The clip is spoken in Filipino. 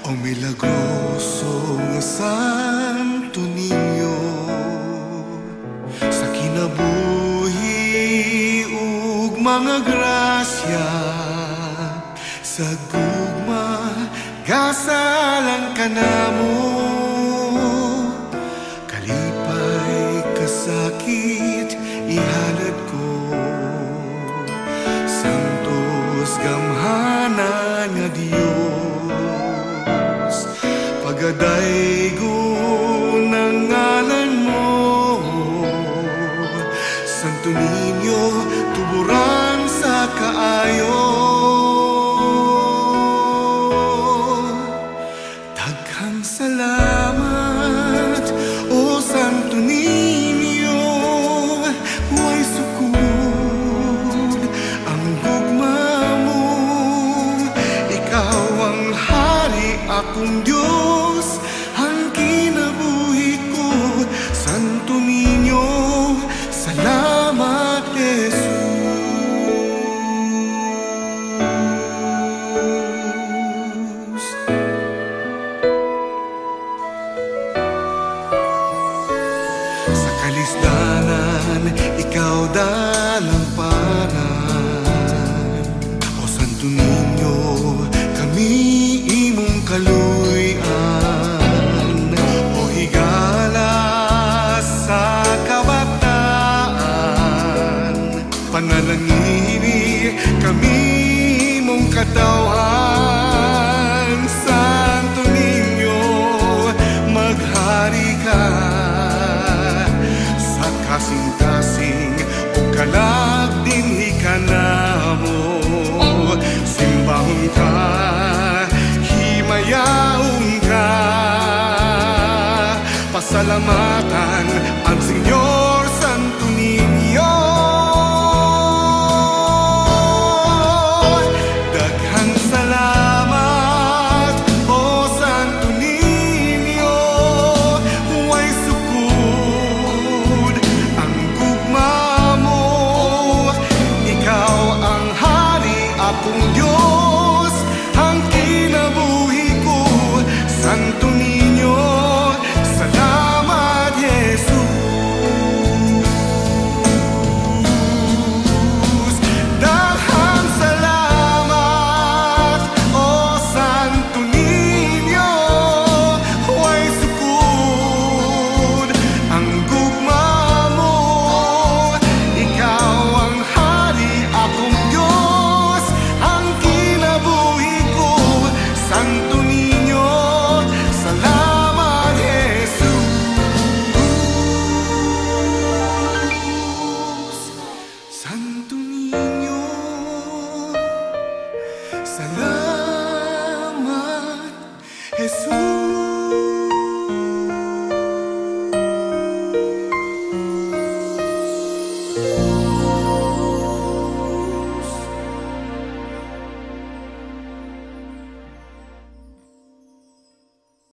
O milagrosong Santo Niño, sa kinabuhi ug mga grasya, sa gugma gasalan ka namo, kalipay kasakit ihalad ko, santos gamhanan nga Dios, pagadaygo ng ngalan mo, Santo Niño, tuburan sa kaayo. Daghang salamat, O Santo Niño, way sukod ang gugma mo, ikaw ang hari, akong Diyos, ang kinabuhi ko. Santo Niño, salamat Jesus. Sa kalisdanan, ikaw dalampanan, O Santo Niño, kami imong kaluy-an, o higala sa kabataan, panalangini kami imong katawhan. Santo Niño, maghari ka sa kasing-kasing o kalag dinhi ka namo, simbahon ka, himayaon ka, pasalamatan ang Senyor. Santo Niño, daghang salamat, O Santo Niño, way sukod ang gugma mo, ikaw ang hari, akong Diyos, ang kinabuhi ko. Santo Niño, salamat Jesus. Daghang salamat, O Santo Niño, way sukod ang gugma mo, ikaw ang hari, akong Diyos, ang kinabuhi ko. Santo Niño, salamat Jesus. Santo Niño, salamat Jesus.